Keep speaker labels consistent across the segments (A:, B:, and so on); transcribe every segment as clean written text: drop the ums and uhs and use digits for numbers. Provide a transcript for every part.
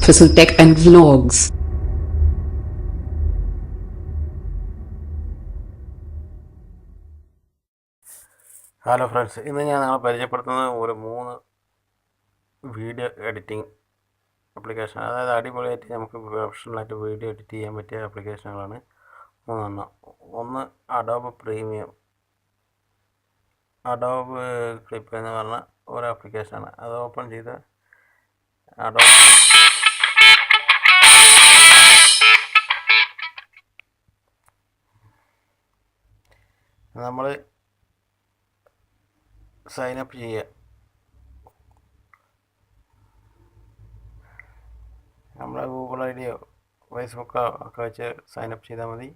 A: fasal tech and vlogs.
B: Hello friends, ഇന്ന് ഞാൻ നിങ്ങളെ പരിചയപ്പെടുത്തുന്നത് ഒരു 3 വീഡിയോ എഡിറ്റിംഗ് ആപ്ലിക്കേഷൻ. അതായത് അടിപൊളിയായിട്ട് നമുക്ക് പ്രൊഫഷണലായിട്ട് വീഡിയോ എഡിറ്റ് ചെയ്യാൻ പറ്റിയ ആപ്ലിക്കേഷനുകളാണ് 3 ഒന്ന് അഡോബ് പ്രീമിയം, അഡോബ് ക്ലിപ്പ് എന്ന് പറഞ്ഞ ഒരു ആപ്ലിക്കേഷനാണ്. അത് ഓപ്പൺ ചെയ്ത് അഡോബ് നമ്മൾ സൈനപ്പ് ചെയ്യുക. നമ്മളെ ഗൂഗിൾ ഐ ഡിയോ ഫേസ്ബുക്കോ ഒക്കെ വെച്ച് സൈനപ്പ് ചെയ്താൽ മതി.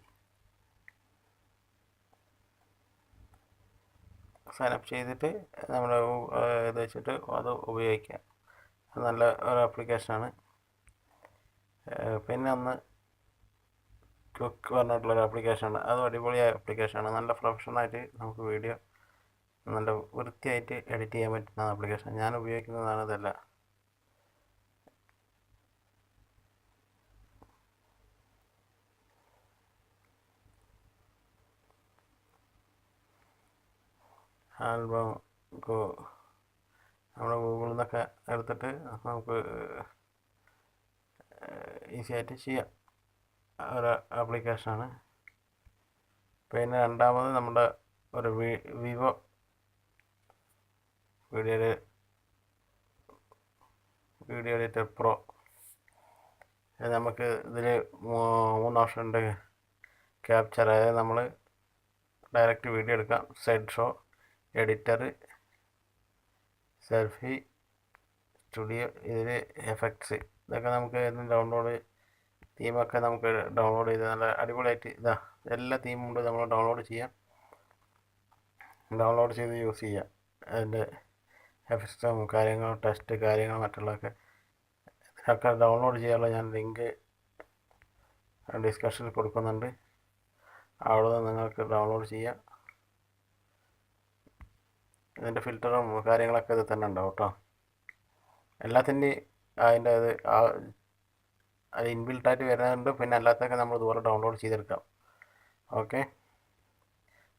B: സൈനപ്പ് ചെയ്തിട്ട് നമ്മൾ ഇത് വെച്ചിട്ട് അത് ഉപയോഗിക്കുക. നല്ല ഒരു ആപ്ലിക്കേഷനാണ്. പിന്നെ ഒന്ന് ക്വിക്ക് പറഞ്ഞിട്ടുള്ളൊരു ആപ്ലിക്കേഷനാണ്. അതും അടിപൊളിയായ ആപ്ലിക്കേഷനാണ്. നല്ല പ്രൊഫഷണലായിട്ട് നമുക്ക് വീഡിയോ നല്ല വൃത്തിയായിട്ട് എഡിറ്റ് ചെയ്യാൻ പറ്റുന്ന ആപ്ലിക്കേഷൻ. ഞാൻ ഉപയോഗിക്കുന്നതാണ് ഇതെല്ലാം. ആൽബം നമ്മുടെ ഗൂഗിളിൽ നിന്നൊക്കെ എടുത്തിട്ട് നമുക്ക് ഈസി ആയിട്ട് ചെയ്യാം ഒരു ആപ്ലിക്കേഷനാണ്. പിന്നെ രണ്ടാമത് നമ്മുടെ ഒരു വിവോ വീഡിയോ എഡിറ്റർ പ്രോ. നമുക്ക് ഇതിൽ 3 ഓപ്ഷൻ ഉണ്ട്. ക്യാപ്ചർ, അതായത് നമ്മൾ ഡയറക്റ്റ് വീഡിയോ എടുക്കാം. Side show, editor, selfie, studio, ഇതിൽ എഫക്ട്സ്. ഇതൊക്കെ നമുക്ക് ഡൗൺലോഡ് തീമൊക്കെ നമുക്ക് ഡൗൺലോഡ് ചെയ്ത് നല്ല അടിപൊളിയായിട്ട് എല്ലാ തീമും കൊണ്ട് നമ്മൾ ഡൗൺലോഡ് ചെയ്ത് യൂസ് ചെയ്യാം. അതിൻ്റെ എഫക്ട്സും കാര്യങ്ങളും ടെസ്റ്റ് കാര്യങ്ങളും മറ്റുള്ളതൊക്കെ ഇതിനൊക്കെ ഡൗൺലോഡ് ചെയ്യാനുള്ള ഞാൻ ലിങ്ക് ഡിസ്കഷനിൽ കൊടുക്കുന്നുണ്ട്. അവിടെ നിന്ന് നിങ്ങൾക്ക് ഡൗൺലോഡ് ചെയ്യാം. ഇതിൻ്റെ ഫിൽറ്ററും കാര്യങ്ങളൊക്കെ ഇത് തന്നെ ഉണ്ടാവും കേട്ടോ. എല്ലാത്തിൻ്റെയും അതിൻ്റെ അത് ഇൻബിൽട്ടായിട്ട് വരുന്നുണ്ട്. പിന്നെ അല്ലാത്തൊക്കെ നമ്മൾ ഇതുപോലെ ഡൗൺലോഡ് ചെയ്തെടുക്കാം. ഓക്കെ,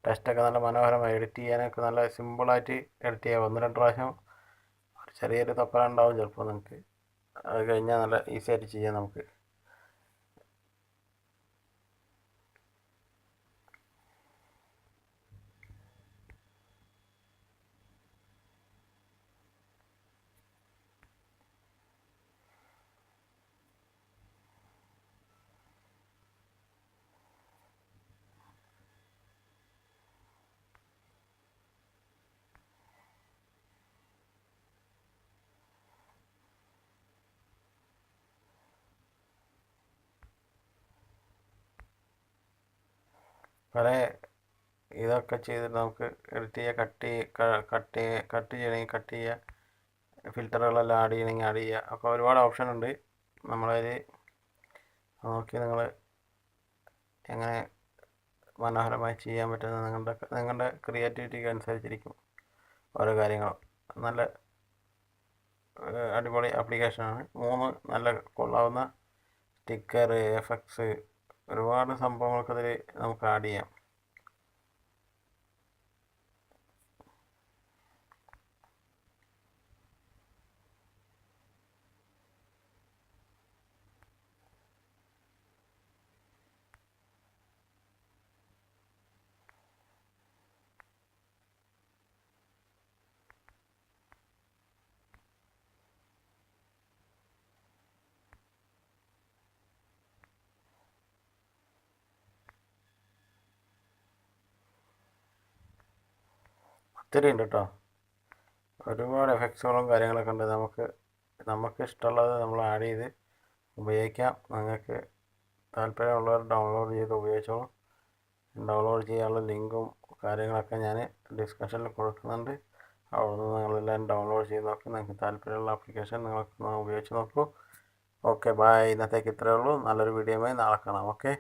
B: ടെസ്റ്റൊക്കെ നല്ല മനോഹരമായി എഡിറ്റ് ചെയ്യാനൊക്കെ നല്ല സിമ്പിളായിട്ട് എഡിറ്റ് ചെയ്യാം. 1-2 പ്രാവശ്യം ചെറിയൊരു തപ്പലുണ്ടാവും ചിലപ്പോൾ നിങ്ങൾക്ക്. അത് കഴിഞ്ഞാൽ നല്ല ഈസി ആയിട്ട് ചെയ്യാം നമുക്ക്. പല ഇതൊക്കെ ചെയ്തിട്ട് നമുക്ക് എഡിറ്റ് ചെയ്യുക, കട്ട് ചെയ്യണമെങ്കിൽ കട്ട് ചെയ്യുക, ഫിൽറ്ററുകളെല്ലാം ആഡ് ചെയ്യണമെങ്കിൽ ആഡ് ചെയ്യുക. അപ്പോൾ ഒരുപാട് ഓപ്ഷൻ ഉണ്ട്. നമ്മളതിൽ നോക്കി നിങ്ങൾ എങ്ങനെ മനോഹരമായി ചെയ്യാൻ പറ്റുന്ന നിങ്ങളുടെ ക്രിയേറ്റിവിറ്റിക്ക് അനുസരിച്ചിരിക്കും ഓരോ കാര്യങ്ങളും. നല്ല അടിപൊളി ആപ്ലിക്കേഷനാണ്. 3 നല്ല കൊള്ളാവുന്ന സ്റ്റിക്കർ, എഫക്ട്സ്, ഒരുപാട് സംഭവങ്ങൾക്ക് ഇതിൽ നമുക്ക് ആഡ് ചെയ്യാം. ഒത്തിരി ഉണ്ട് കേട്ടോ. ഒരുപാട് എഫക്ട്സുകളും കാര്യങ്ങളൊക്കെ ഉണ്ട്. നമുക്ക് ഇഷ്ടമുള്ളത് നമ്മൾ ആഡ് ചെയ്ത് ഉപയോഗിക്കാം. നിങ്ങൾക്ക് താല്പര്യമുള്ളവർ ഡൗൺലോഡ് ചെയ്ത് ഉപയോഗിച്ചോളൂ. ഡൗൺലോഡ് ചെയ്യാനുള്ള ലിങ്കും കാര്യങ്ങളൊക്കെ ഞാൻ ഡിസ്കഷനിൽ കൊടുക്കുന്നുണ്ട്. അവിടെ നിന്ന് നിങ്ങളെല്ലാം ഡൗൺലോഡ് ചെയ്ത് നോക്കി നിങ്ങൾക്ക് താല്പര്യമുള്ള ആപ്ലിക്കേഷൻ നിങ്ങൾക്ക് ഉപയോഗിച്ച് നോക്കൂ. Okay, bye. ഇന്നത്തേക്ക് ഇത്രയേ ഉള്ളൂ. നല്ലൊരു വീഡിയോയുമായി നാളെ കാണാം. ഓക്കെ.